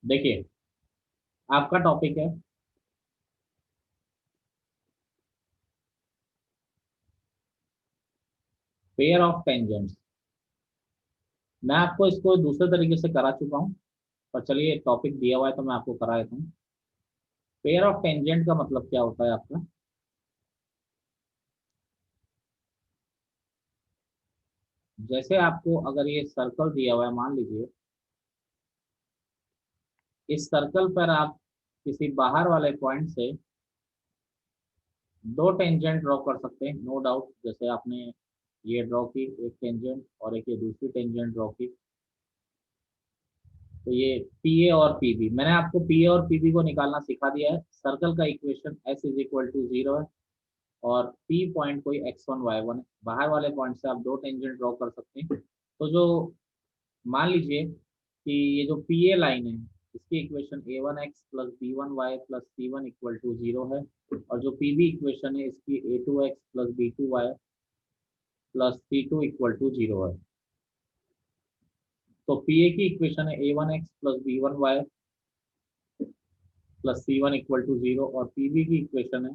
देखिए, आपका टॉपिक है पेयर ऑफ टेंजेंट्स। मैं आपको इसको दूसरे तरीके से करा चुका हूँ, पर चलिए टॉपिक दिया हुआ है तो मैं आपको करा देता हूँ। पेयर ऑफ टेंजेंट का मतलब क्या होता है आपका? जैसे आपको अगर ये सर्कल दिया हुआ है, मान लीजिए इस सर्कल पर आप किसी बाहर वाले पॉइंट से दो टेंजेंट ड्रॉ कर सकते हैं, नो डाउट। जैसे आपने ये ड्रॉ की एक टेंजेंट और एक ये दूसरी टेंजेंट ड्रॉ की, तो ये पी ए और पी बी, मैंने आपको पी ए और पी बी को निकालना सिखा दिया है। सर्कल का equation S is equal to zero है और पी पॉइंट कोई एक्स वन वाई वन है। बाहर वाले पॉइंट से आप दो टेंजेंट ड्रॉ कर सकते हैं। तो जो मान लीजिए कि ये जो पी ए लाइन है, इसकी equation a one x plus b one y plus c one equal to zero है, और जो पी बी इक्वेशन है इसकी a two x plus b two y plus c two equal to zero है। तो P A की equation है a one x plus b one y plus c one equal to zero, और P B की equation है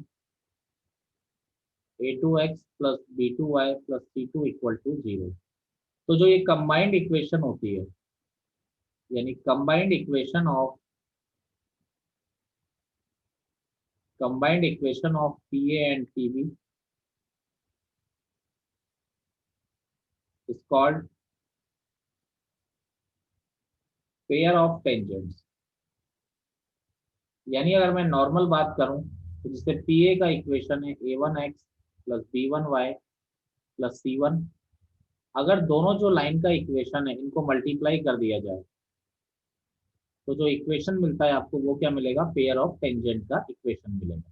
a two x plus b two y plus c two equal to zero. तो जो ये combined equation होती है, यानी combined equation of P A and P B is called pair of tangents. यानी अगर मैं नॉर्मल बात करूं तो जिससे पी ए का इक्वेशन है a one x plus b one y plus c one, अगर दोनों जो लाइन का इक्वेशन है इनको मल्टीप्लाई कर दिया जाए तो जो इक्वेशन मिलता है आपको वो क्या मिलेगा? पेयर ऑफ टेंजेंट का इक्वेशन मिलेगा।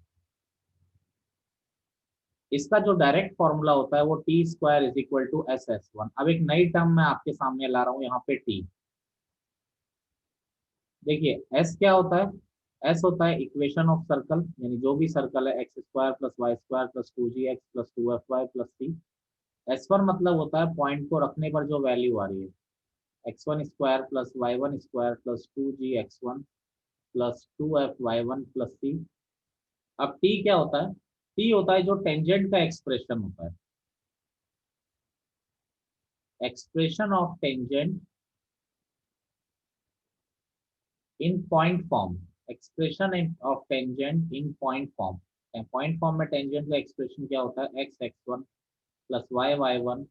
इसका जो डायरेक्ट फॉर्मूला होता है वो T square is equal to S S one. अब एक नई टर्म मैं आपके सामने ला रहा हूँ यहाँ पे, टी। देखिए एस क्या होता है? एस होता है इक्वेशन ऑफ सर्कल, यानी जो भी सर्कल है x square plus y square plus two g x plus two f y plus c. S one मतलब होता है पॉइंट को रखने पर जो वैल्यू आ रही है, x one square plus y one square plus two g x one plus two f y one plus c. अब टी क्या होता है? टी होता है जो टेंजेंट का एक्सप्रेशन होता है, expression of tangent in point form. Expression of tangent in point form. Point form में टेंजेंट का एक्सप्रेशन क्या होता है? X x one plus y y one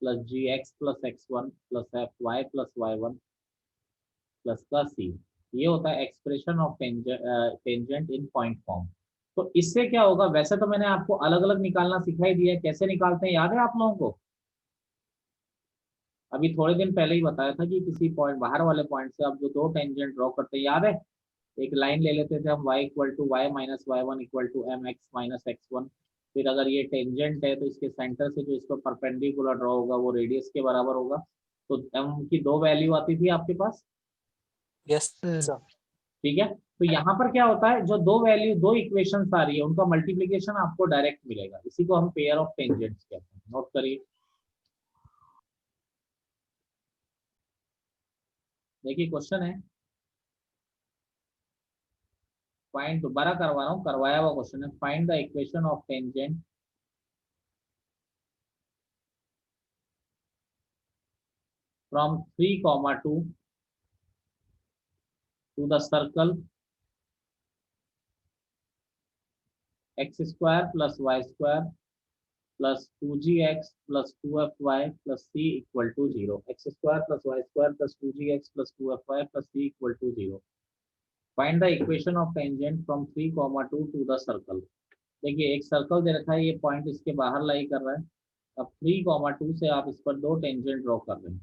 plus जी x plus x one plus F y plus y one plus का सी। ये होता है expression of tangent in point form. तो इससे क्या होगा? वैसे तो मैंने आपको अलग अलग निकालना सिखाई दिया है, कैसे निकालते हैं याद है आप लोगों को? अभी थोड़े दिन पहले ही बताया था कि किसी पॉइंट बाहर वाले पॉइंट से आप जो दो टेंजेंट ड्रॉ करते हैं, याद है? एक लाइन ले लेते थे हम, y equal to y minus y one equal to m x minus x one. फिर अगर ये टेंजेंट है तो इसके सेंटर से जो इसको परपेंडिकुलर ड्रॉ होगा वो रेडियस के बराबर होगा। तो एम की दो वैल्यू आती थी आपके पास, यस सर। ठीक है? तो यहाँ पर क्या होता है, जो दो वैल्यू दो इक्वेशन आ रही है उनका मल्टीप्लीकेशन आपको डायरेक्ट मिलेगा, इसी को हम पेयर ऑफ टेंजेंट्स कहते हैं। नोट करिए। देखिए क्वेश्चन है, फाइंड, दोबारा करवा रहा हूँ, करवाया हुआ क्वेश्चन है, find the equation of tangent from 3, 2 to the circle x square plus y square plus two g x plus two f y plus c equal to zero. X square plus y square plus two g x plus two f y plus c equal to zero. Find the equation of tangent from 3, 2 to the circle. देखिए एक circle दे रखा है, ये point इसके बाहर लाई कर रहा है। अब 3, 2 से आप इस पर दो टेंजेंट ड्रॉ कर रहे हैं,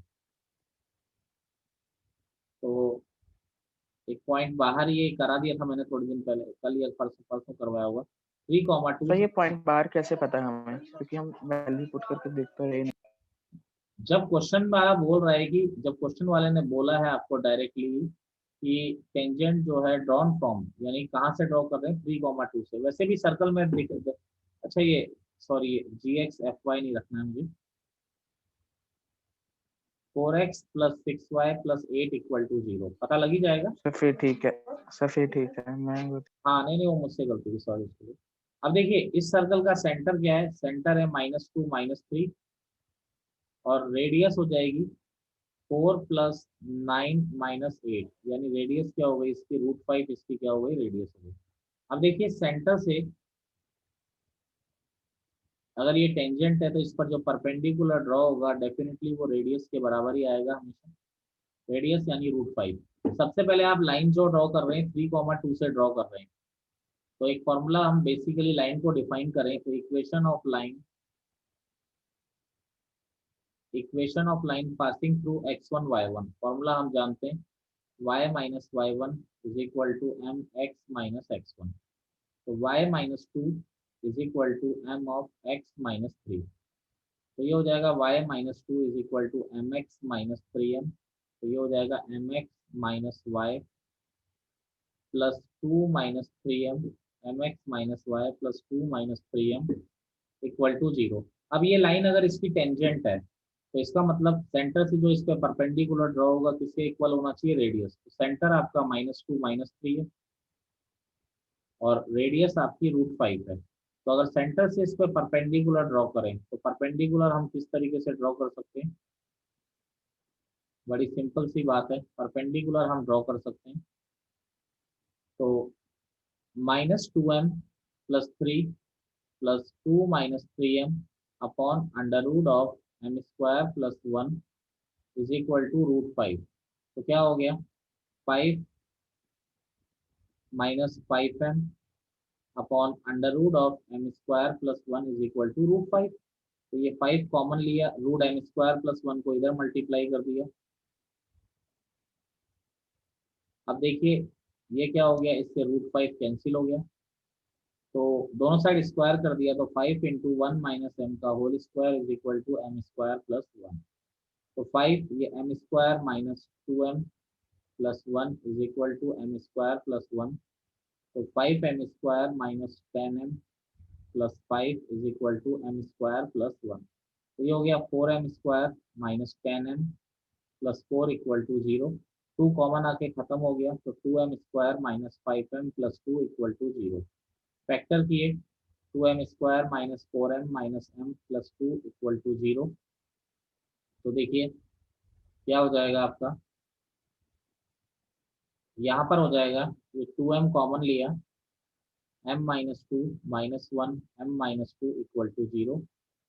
तो एक पॉइंट बाहर ये करा दिया था मैंने थोड़े दिन पहले, कल या परसों परसों करवाया होगा। 3, 2 सर ये पॉइंट बाहर कैसे पता है हमें, क्योंकि हम वैल्यू पुट करके देखते रहे नहीं। जब क्वेश्चन वाला बोल रहा है कि, जब क्वेश्चन वाले ने बोला है आपको डायरेक्टली कि टेंजेंट जो है ड्रॉन फ्रॉम, यानी कहाँ से ड्रॉ कर रहे हैं? 3, 2 से। वैसे भी सर्कल में दिख, अच्छा ये सॉरी, जी एक्स एफ वाई नहीं रखना है मुझे, 4x plus 6y plus 8 equal to 0। पता लग ही जाएगा। सर फिर ठीक है, सर फिर ठीक है, मैं हाँ नहीं नहीं, वो मुझसे गलती हुई, सॉरी उसके लिए। अब देखिए इस सर्कल का सेंटर क्या है, सेंटर है -2 -3, और रेडियस हो जाएगी 4 प्लस 9 -8, यानी रेडियस क्या हो गई इसकी √5, इसकी क्या हो गई रेडियस हो गई। अब देखिए सेंटर से अगर ये टेंजेंट है तो इस पर जो परपेंडिकुलर ड्रॉ होगा डेफिनेटली वो रेडियस के बराबर ही आएगा हमेशा, रेडियस यानी √5। सबसे पहले आप लाइन जो ड्रॉ कर रहे हैं 3,2 से ड्रॉ कर रहे हैं, तो एक फॉर्मूला हम बेसिकली लाइन को डिफाइन करें तो equation of line passing through x1 y1, formula हम जानते हैं y minus y one is equal to m x minus x one. तो y-2 is equal to m of x-3। तो ये हो जाएगा y-2 is equal to m x minus 3m। तो ये हो जाएगा m x minus y plus 2 - 3m, m x minus y plus 2 - 3m equal to 0। अब ये लाइन अगर इसकी टेंजेंट है तो इसका मतलब सेंटर से जो इस पे परपेंडिकुलर ड्रॉ होगा किसके इक्वल होना चाहिए, रेडियस। तो सेंटर आपका -2 -3 है और रेडियस आपकी √5 है। तो अगर सेंटर से इस पे परपेंडिकुलर ड्रॉ करें तो परपेंडिकुलर हम किस तरीके से ड्रॉ कर सकते हैं, बड़ी सिंपल सी बात है, परपेंडिकुलर हम ड्रॉ कर सकते हैं। तो -2m plus 3 plus 2 - 3m upon √m² plus 1 is equal to √5। तो क्या हो गया, 5 - 5m upon √m² plus 1 is equal to √5। तो ये 5 कॉमन लिया, √m² प्लस 1 को इधर मल्टीप्लाई कर दिया। अब देखिए ये क्या हो गया, इससे √5 कैंसिल हो गया, तो दोनों साइड स्क्वायर कर दिया, तो 5 × 1 - m का whole square is equal to m² plus 1। तो 5 ये m² minus 2m plus 1 is equal to m² plus 1। तो 5m² minus 10m plus 5 is equal to m² plus 1। तो ये हो गया 4m² minus 10m plus 4 equal to 0। 2 common आके खत्म हो गया, तो 2m² minus 5m plus 2 equal to 0। Factor किए, 2m² minus 4m minus m plus 2 equal to 0। तो देखिए क्या हो जाएगा आपका, यहाँ पर हो जाएगा, ये 2m कॉमन लिया, m-2 -1 m-2 इक्वल टू 0।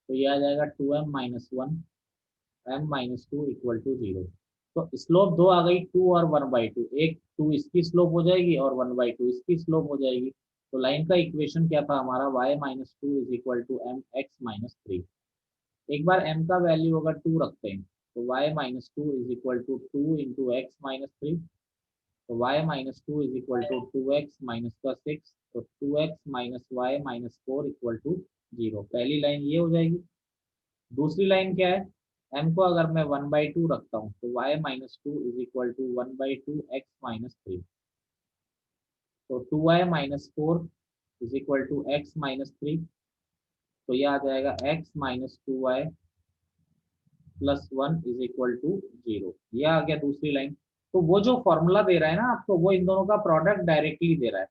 तो ये आ जाएगा 2m - 1 m-2 इक्वल टू 0। तो स्लोप दो आ गई, 2 और 1/2, एक 2 इसकी स्लोप हो जाएगी और 1/2 इसकी स्लोप हो जाएगी। तो लाइन का इक्वेशन क्या था हमारा, y-2 is equal to m x minus 3। एक बार m का वैल्यू अगर 2 रखते हैं तो y-2 is equal to 2 × x minus 3। तो y-2 is equal to 2x minus का 6। तो 2x minus y minus 4 equal to 0। पहली लाइन ये हो जाएगी। दूसरी लाइन क्या है, m को अगर मैं 1/2 रखता हूँ तो y-2 is equal to 1/2 x minus 3। तो 2y-4 is equal to x minus 3। तो ये आ जाएगा x minus 2y plus 1 is equal to 0। ये आ गया दूसरी लाइन। तो वो जो फॉर्मूला दे रहा है ना आपको, वो इन दोनों का प्रोडक्ट डायरेक्टली दे रहा है,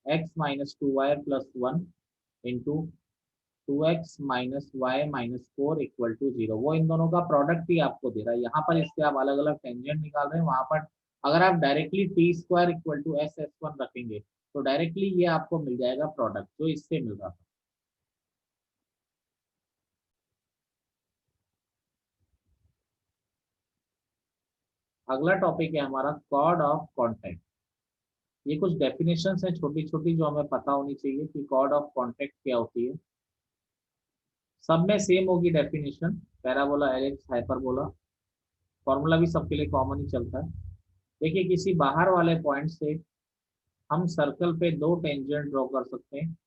x minus 2y plus 1 into 2x minus y minus 4 equal to 0। वो इन दोनों का प्रोडक्ट ही आपको दे रहा है। यहाँ पर इससे आप अलग अलग टेंजेंट निकाल रहे हैं, वहां पर अगर आप directly t² equal to s(s1) रखेंगे तो डायरेक्टली ये आपको मिल जाएगा प्रोडक्ट जो इससे मिल रहा था। अगला टॉपिक है हमारा कॉर्ड ऑफ कॉन्टैक्ट। ये कुछ डेफिनेशंस हैं छोटी छोटी जो हमें पता होनी चाहिए कि कॉर्ड ऑफ कॉन्टैक्ट क्या होती है। सब में सेम होगी definition, parabola, ellipse, hyperbola, formula भी सबके लिए कॉमन ही चलता है। देखिए किसी बाहर वाले पॉइंट से हम सर्कल पे दो टेंजेंट ड्रॉ कर सकते हैं,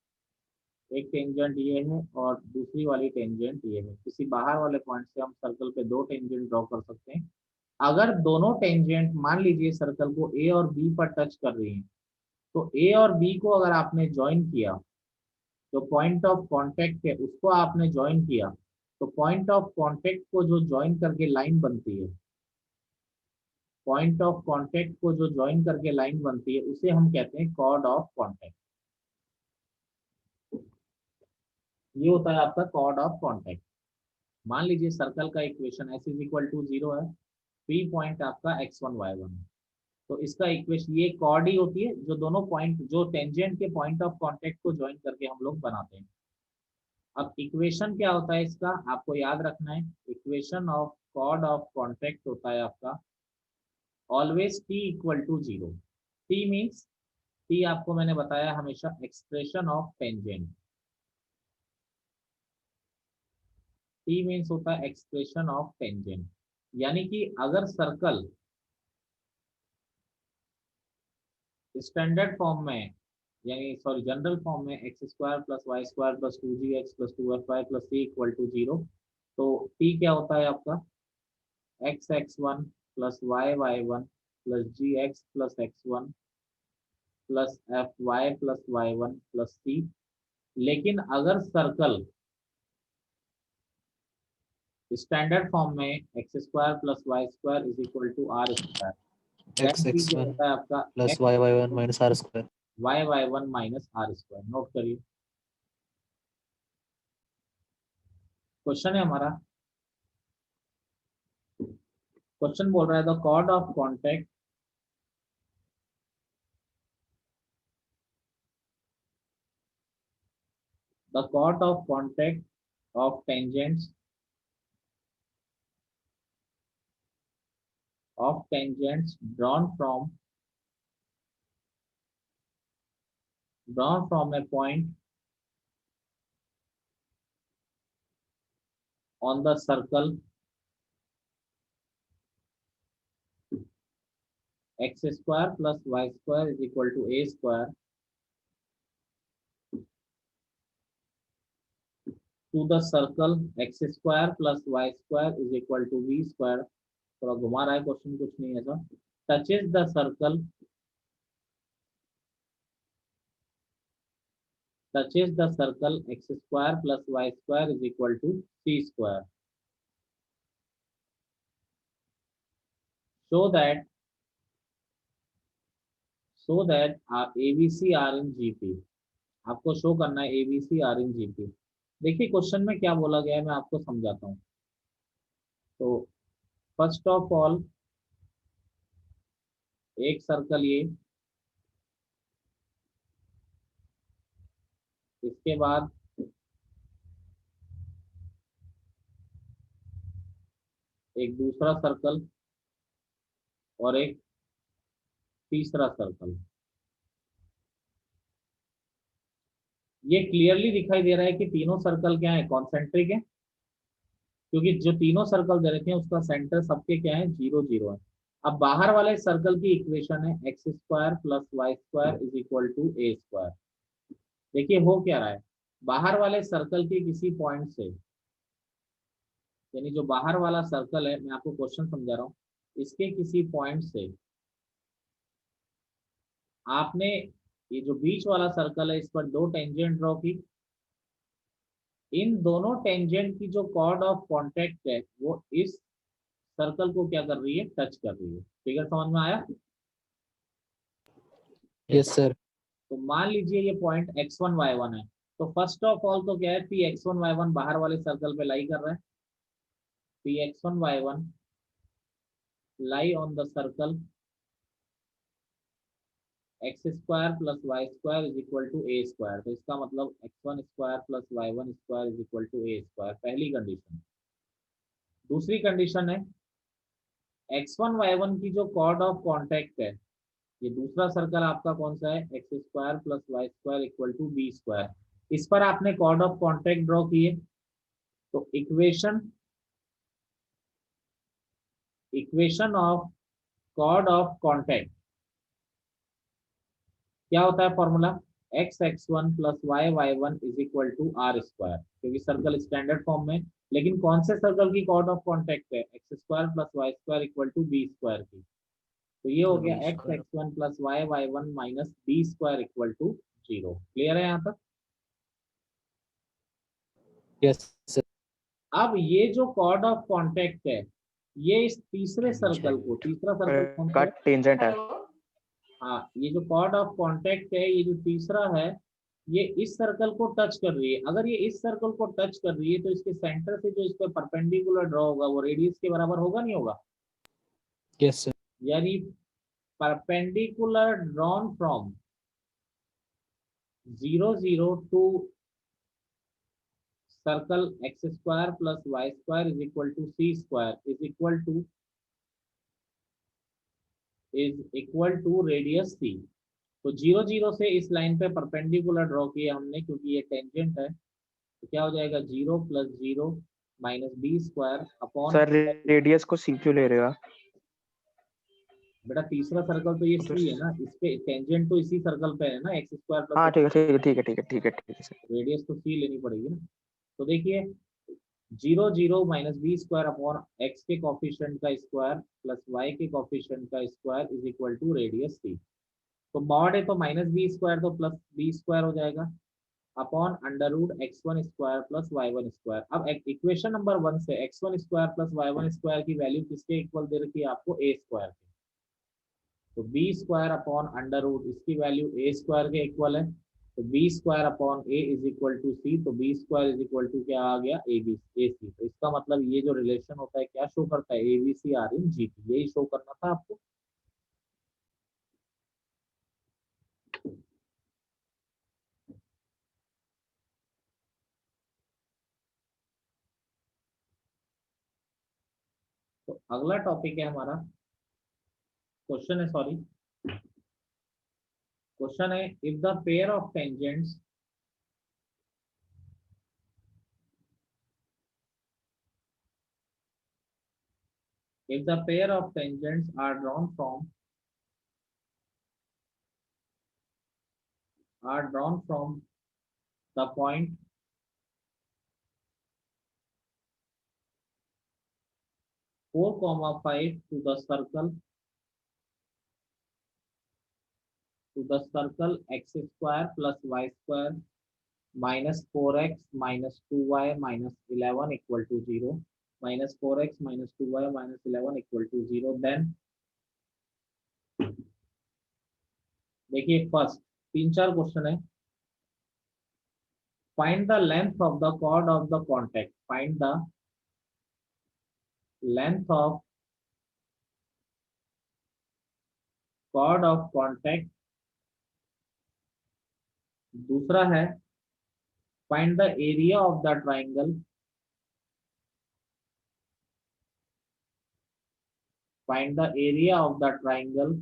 एक टेंजेंट ये है और दूसरी वाली टेंजेंट ये है। किसी बाहर वाले पॉइंट से हम सर्कल पे दो टेंजेंट ड्रॉ कर सकते हैं। अगर दोनों टेंजेंट मान लीजिए सर्कल को ए और बी पर टच कर रही हैं, तो ए और बी को अगर आपने ज्वाइन किया, जो पॉइंट ऑफ कांटेक्ट है उसको आपने ज्वाइन किया, तो पॉइंट ऑफ कांटेक्ट को जो ज्वाइन करके लाइन बनती है, पॉइंट ऑफ कांटेक्ट को जो ज्वाइन करके लाइन बनती है उसे हम कहते हैं कॉर्ड ऑफ कांटेक्ट। ये होता है आपका कॉर्ड ऑफ कांटेक्ट। मान लीजिए सर्कल का equation s is equal to 0 है, पी पॉइंट आपका x1 y1 है, तो इसका इक्वेशन ये कॉर्ड ही होती है जो दोनों पॉइंट जो टेंजेंट के पॉइंट ऑफ कांटेक्ट को ज्वाइन करके हम लोग बनाते हैं। अब इक्वेशन क्या होता है इसका, आपको याद रखना है, equation of chord of contact होता है आपका always t equal to 0। t means, t आपको मैंने बताया हमेशा expression of tangent, t means होता है एक्सप्रेशन ऑफ टेंजेंट। यानी कि अगर सर्कल स्टैंडर्ड फॉर्म में, यानी सॉरी जनरल फॉर्म में x square plus y square plus 2gx plus 2fy plus c equal to 0, तो t क्या होता है आपका x(x1) plus y(y1) plus gx plus x1 plus fy plus y1 plus c। लेकिन अगर सर्कल स्टैंडर्ड फॉर्म में x square plus y square is equal to r square, x then x क्या one होता है आपका plus y y one minus r square. y(y1) minus r square. Note करिए, question है हमारा, क्वेश्चन बोल रहा है the chord of contact, the chord of contact of tangents drawn from a point on the circle x square plus y square is equal to a square to the circle x square plus y square is equal to b square। थोड़ा घुमा रहा है question, कुछ नहीं ऐसा। Touches the circle, touches the circle x square plus y square is equal to c square, so that ABC are in GP। आपको show करना है ABC are in GP। देखिए क्वेश्चन में क्या बोला गया है, मैं आपको समझाता हूँ। तो फर्स्ट ऑफ ऑल एक सर्कल ये, इसके बाद एक दूसरा सर्कल और एक तीसरा सर्कल। ये क्लियरली दिखाई दे रहा है कि तीनों सर्कल क्या है, कॉन्सेंट्रिक है, क्योंकि जो तीनों सर्कल दे रखे हैं उसका सेंटर सबके क्या है, 0 0 है। अब बाहर वाले सर्कल की इक्वेशन है x square plus y square is equal to a square. देखिए हो क्या रहा है, बाहर वाले सर्कल के किसी पॉइंट से, यानी जो बाहर वाला सर्कल है, मैं आपको क्वेश्चन समझा रहा हूँ, इसके किसी पॉइंट से आपने ये जो बीच वाला सर्कल है इस पर दो टेंजेंट ड्रॉ की, इन दोनों टेंजेंट की जो कॉर्ड ऑफ कांटेक्ट है वो इस सर्कल को क्या कर रही है, टच कर रही है। फिगर समझ में आया? Yes sir. तो मान लीजिए ये पॉइंट x1 y1 है, तो फर्स्ट ऑफ ऑल तो क्या है, पी x1 y1 बाहर वाले सर्कल पे लाई कर रहा है, P x1 y1 lie on the circle x square plus y square is equal to a square. तो इसका मतलब x1 square plus y1 square is equal to a square, पहली कंडीशन। दूसरी कंडीशन है x1 y1 की जो cord of contact है, ये दूसरा सर्कल आपका कौन सा है, x square plus y square equal to b square, इस पर आपने कॉर्ड ऑफ कांटेक्ट ड्रॉ किए। तो equation of chord of contact क्या होता है formula, x x1 plus y y1 is equal to r square, क्योंकि सर्कल स्टैंडर्ड फॉर्म में, लेकिन कौन से सर्कल की कॉर्ड ऑफ कांटेक्ट है, x square plus y square equal to b square की। तो ये हो गया x x1 plus y y1 minus b square equal to 0। Clear है यहाँ तक? Yes sir. अब ये जो कॉर्ड ऑफ कांटेक्ट है, ये इस तीसरे सर्कल को, तीसरा सर्कल कौन सा का है? टेंजेंट है। हाँ, ये जो कॉर्ड ऑफ कांटेक्ट है, ये जो तीसरा है, ये इस सर्कल को टच कर रही है। अगर ये इस सर्कल को टच कर रही है तो इसके सेंटर से जो इस पे परपेंडिकुलर ड्रॉ होगा वो रेडियस के बराबर होगा, नहीं होगा? Yes, sir. यानी perpendicular drawn from 0 0 to circle x square plus y square is equal to c square is equal to radius c. तो 0 0 से इस लाइन पे परपेंडिकुलर ड्रॉ किया हमने, क्योंकि ये टेंजेंट है। तो क्या हो जाएगा, 0 + 0 minus b square upon. Sir radius को सी क्यों ले रहे हो आप? बेटा तीसरा सर्कल तो ये सी है ना, इस पे टेंजेंट तो इसी सर्कल पे है ना, x स्क्वायर हाँ प्लस ठीक है ठीक है ठीक है ठीक है ठीक है ठीक है सर। रेडियस तो सी लेनी पड़ेगी ना। तो देखिए 0 0 minus b square upon x के कॉफिशिएंट का स्क्वायर प्लस वाई के कॉफिशिएंट का square is equal to radius c. तो मॉड है तो माइनस बी स्क्वायर तो प्लस बी स्क्वायर हो जाएगा upon under root x1 square plus y1 square. अब इक्वेशन नंबर 1 से x1 square plus y1 square की वैल्यू किसके इक्वल दे रखी है आपको, a स्क्वायर के। तो b square upon under root इसकी वैल्यू a स्क्वायर के इक्वल है। तो b square upon a is equal to c. तो b square is equal to क्या आ गया, ए सी। तो इसका मतलब ये जो रिलेशन होता है क्या शो करता है, A B C R in G T. यही शो करना था आपको। तो अगला टॉपिक है हमारा, क्वेश्चन है, सॉरी क्वेश्चन है, if the pair of tangents if the pair of tangents are drawn from the point 4, 5 to the circle x square plus y square minus 4x minus 2y minus 11 equal to 0, minus 4x minus 2y minus 11 equal to 0, then देखिए first 3 4 question है। Find the length of the chord of the contact, find the length of chord of contact. दूसरा है find the area of the triangle, find the area of the triangle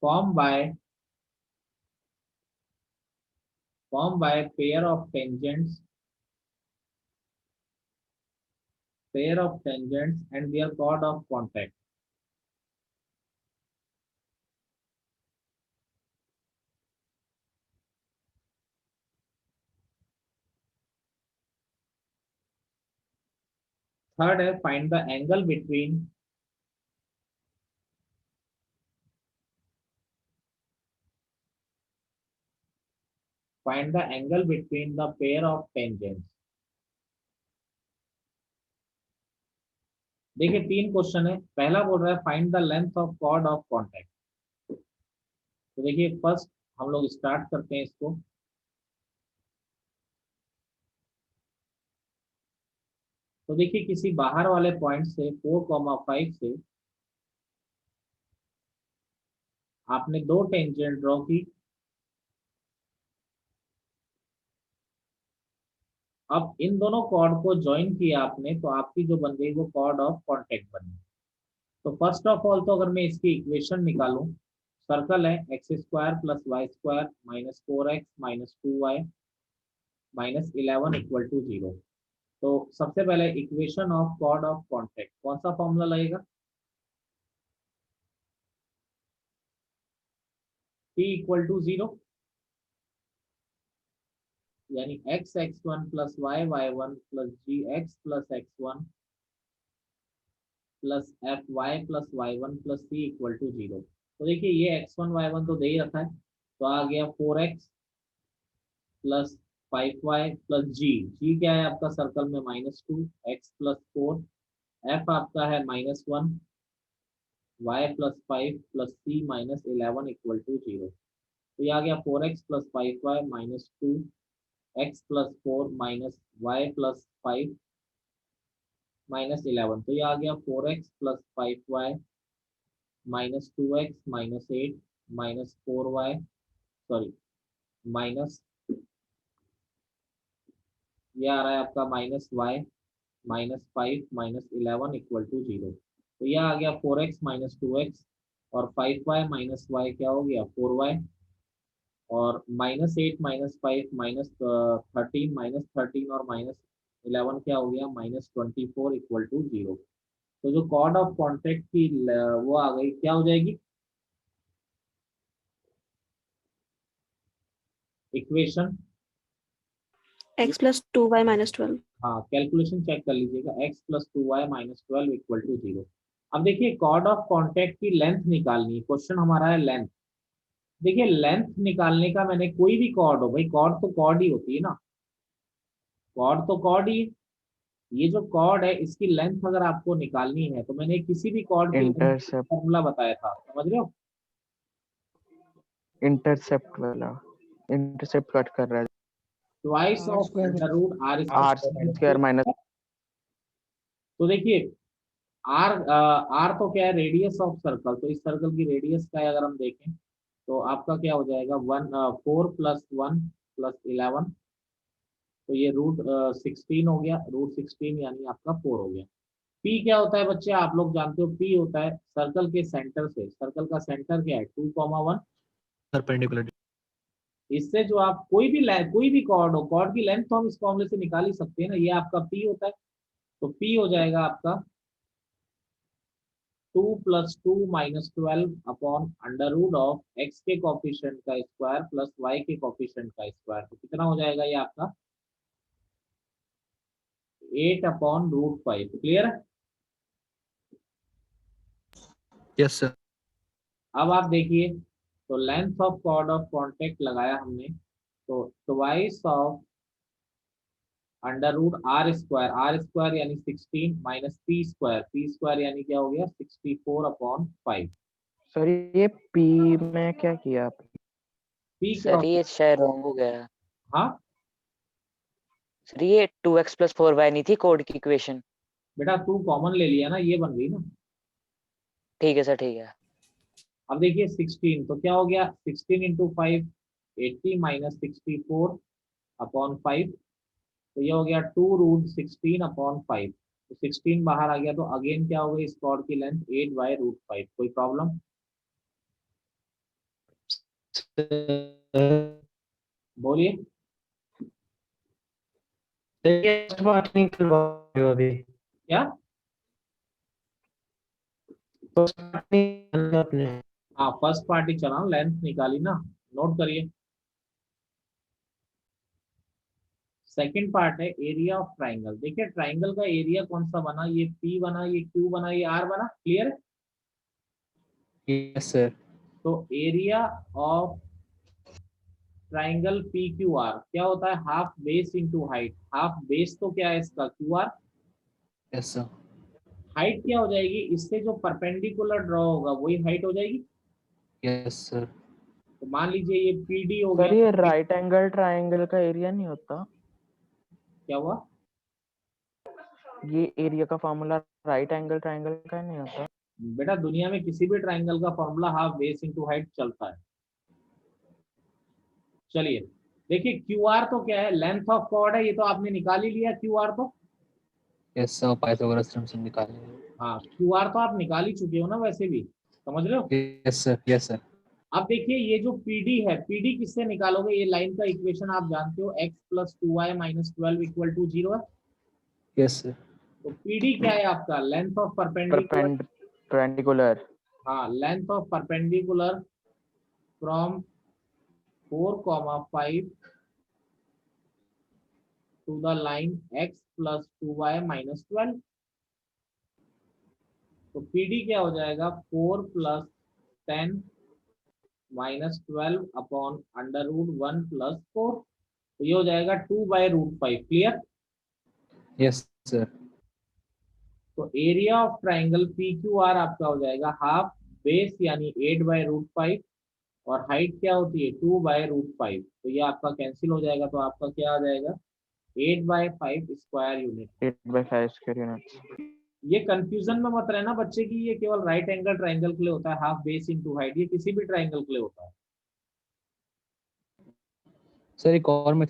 formed by pair of tangents and their chord of contact. Third है find the angle between the pair of tangents। देखिए 3 question है। पहला बोल रहा है find the length of chord of contact. तो देखिए first हम लोग स्टार्ट करते हैं इसको। तो देखिए किसी बाहर वाले पॉइंट से 4, 5 से आपने 2 टेंजेंट ड्रॉ की। अब इन दोनों कॉर्ड को ज्वाइन किया आपने तो आपकी जो बन गई वो कॉर्ड ऑफ कॉन्टेक्ट बन गई। तो फर्स्ट ऑफ ऑल तो अगर मैं इसकी इक्वेशन निकालूं, सर्कल है x square plus y square minus 4x minus 2y minus 11 equal to 0। तो सबसे पहले equation of chord of contact कौन सा फॉर्मूला लगेगा, P इक्वल टू 0, यानी x(x1) plus y(y1) plus gx plus x1 plus fy plus y1 plus c equal to 0। तो देखिए ये x1 y1 तो दे ही रखा है, तो आ गया 4x प्लस 5y प्लस जी क्या है आपका सर्कल में -2, x प्लस 4, f आपका है -1, y plus 5 plus c minus 11 equal to 0। तो ये आ गया 4x plus 5y minus 2 x plus 4 minus y plus 5 minus 11। तो ये आ गया 4x plus 5y minus 2x minus 8 minus 4y, sorry minus, ये आ रहा है आपका minus y minus 5 minus 11 equal to 0। तो यह आ गया 4x माइनस 2x और 5y माइनस वाई क्या हो गया 4y, और -8 -5 -13 -13 और -11 क्या हो गया -24 इक्वल टू 0। तो जो कॉर्ड ऑफ कॉन्टेक्ट की वो आ गई, क्या हो जाएगी equation. x plus 2y minus 12। हाँ, कैलकुलेशन चेक कर लीजिएगा, x plus 2y minus 12 equal to 0। अब देखिए कॉर्ड ऑफ कॉन्टेक्ट की लेंथ निकालनी है, क्वेश्चन हमारा है लेंथ। देखिए लेंथ निकालने का, मैंने कोई भी कॉर्ड हो, भाई कॉर्ड तो कॉर्ड ही होती है ना, कॉर्ड तो कॉर्ड ही है। ये जो कॉर्ड है इसकी लेंथ अगर आपको निकालनी है तो मैंने किसी भी कॉर्ड की इंटरसेप्ट फॉर्मूला बताया था, समझ रहे हो। इंटरसेप्ट वाला, इंटरसेप्ट कट कर रहा है twice R of square under root R R square minus. तो देखिए आर, आर तो क्या है रेडियस ऑफ सर्कल, तो इस सर्कल की रेडियस का है अगर हम देखें तो आपका क्या हो जाएगा 4 प्लस 1 प्लस 11, तो ये रूट 16 हो गया, रूट 16 यानी आपका 4 हो गया। पी क्या होता है बच्चे, आप लोग जानते हो, पी होता है सर्कल के सेंटर से, सर्कल का सेंटर क्या है 2,1। perpendicular। इससे जो आप कोई भी कॉर्ड हो, कॉर्ड की लेंथ तो हम इस फॉर्मूले से निकाल ही सकते हैं ना, ये आपका पी होता है। तो पी हो जाएगा आपका 2 plus 2 minus 12 upon under root of x के कॉफिशिएंट का स्क्वायर प्लस वाई के कॉफिशिएंट का स्क्वायर। तो कितना हो जाएगा ये आपका 8 अपॉन रूट 5। क्लियर है। Yes sir। अब आप देखिए, तो length of chord of contact लगाया हमने, तो twice of under root R square यानी 16 माइनस पी स्क्वायर यानी क्या हो गया 64/5। सर ये पी में क्या किया आपने? पी क्या सर होता ये है, शायद रॉन्ग हो गया। हाँ सर ये 2x + 4y नहीं थी कोड की इक्वेशन। बेटा तू कॉमन ले लिया ना, ये बन गई ना। ठीक है सर, ठीक है। अब देखिए 16 तो क्या हो गया 16 इंटू 5 80 माइनस 64/5, तो ये हो गया 2√16/5। तो 16 बाहर आ गया, तो अगेन क्या हो गई इस कॉर्ड की लेंथ 8/√5। कोई प्रॉब्लम बोलिए। फर्स्ट पार्ट नहीं करवा रहे हो अभी, क्या, फर्स्ट पार्ट नहीं करना आपने। हाँ फर्स्ट पार्टी चला, लेंथ निकाली ना, नोट करिए। सेकंड पार्ट है एरिया ऑफ ट्राइंगल। देखिए ट्राइंगल का एरिया कौन सा बना, ये पी बना, ये क्यू बना, ये आर बना। क्लियर है। Yes sir। तो area of triangle P Q R क्या होता है, half base into height. Half base तो क्या है इसका Q R, Yes sir। Height क्या हो जाएगी, इससे जो परपेंडिकुलर ड्रॉ होगा वही हाइट हो जाएगी। Yes sir। तो मान लीजिए ये पी डी हो सर गया, ये राइट एंगल ट्राइंगल का एरिया नहीं होता? क्या हुआ, ये एरिया का फॉर्मूला राइट एंगल ट्राइंगल का नहीं होता? बेटा दुनिया में किसी भी ट्राइंगल का formula half base into height चलता है। चलिए देखिए क्यू आर तो क्या है, लेंथ ऑफ कॉर्ड है, ये तो आपने निकाल ही लिया क्यू आर तो। Yes sir, पाइथागोरस थ्योरम से निकालेंगे। हाँ क्यू आर तो आप निकाल ही चुके हो ना वैसे भी, समझ रहे हो। Yes sir। Yes sir। अब देखिए ये जो पीडी है, पीडी किससे निकालोगे, ये लाइन का इक्वेशन आप जानते हो, x plus 2y minus 12 equal to 0 है। Yes sir। तो पीडी क्या है आपका, लेंथ ऑफ परपेंडिकुलर। परपेंडिकुलर। हाँ, length of perpendicular from 4,5 to the line x plus 2y minus 12। तो पीडी क्या हो जाएगा 4 plus 10 minus 12 upon under root 1 plus 4। तो ये हो जाएगा 2/√5। क्लियर? Yes sir. तो एरिया ऑफ ट्राइंगल PQR आपका हो जाएगा हाफ बेस यानी 8/√5 और हाइट क्या होती है 2/√5। तो ये आपका कैंसिल हो जाएगा, तो आपका क्या आ जाएगा 8/5 स्क्वायर यूनिट। 8/5 square unit. ये कंफ्यूजन में मत रहना बच्चे की, ये केवल राइट एंगल ट्राइंगल के लिए होता है, हाफ बेस इनटू हाइट, ये किसी भी ट्राइंगल के लिए होता है। सर एक और मैं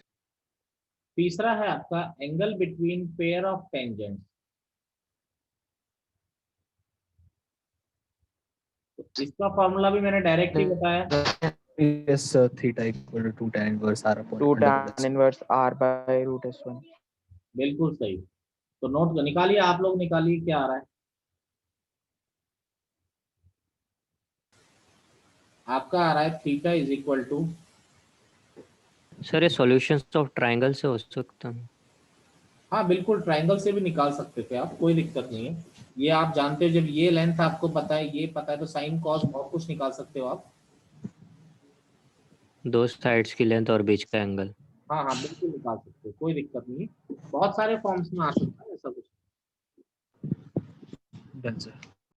तीसरा है आपका angle between pair of tangents. तो इसका फॉर्मूला भी मैंने डायरेक्ट ही बताया। Yes sir, theta equal to 2 tan inverse r upon 2 under tan inverse r/√s1। बिल्कुल सही। तो नोट निकालिए, आप लोग निकालिए क्या आ रहा है आपका। आ रहा है theta is equal to, sir ये सॉल्यूशंस ऑफ ट्रायंगल से हो सकता है। हाँ बिल्कुल ट्राइंगल से भी निकाल सकते थे आप, कोई दिक्कत नहीं है। ये आप जानते हो, जब ये लेंथ आपको पता है, ये पता है, तो साइन कॉस बहुत कुछ निकाल सकते हो आप। दो साइड्स की लेंथ और बीच का एंगल। हाँ हाँ बिल्कुल निकाल सकते हो, कोई दिक्कत नहीं है। बहुत सारे फॉर्म्स में आ सकता है ऐसा कुछ। Done sir.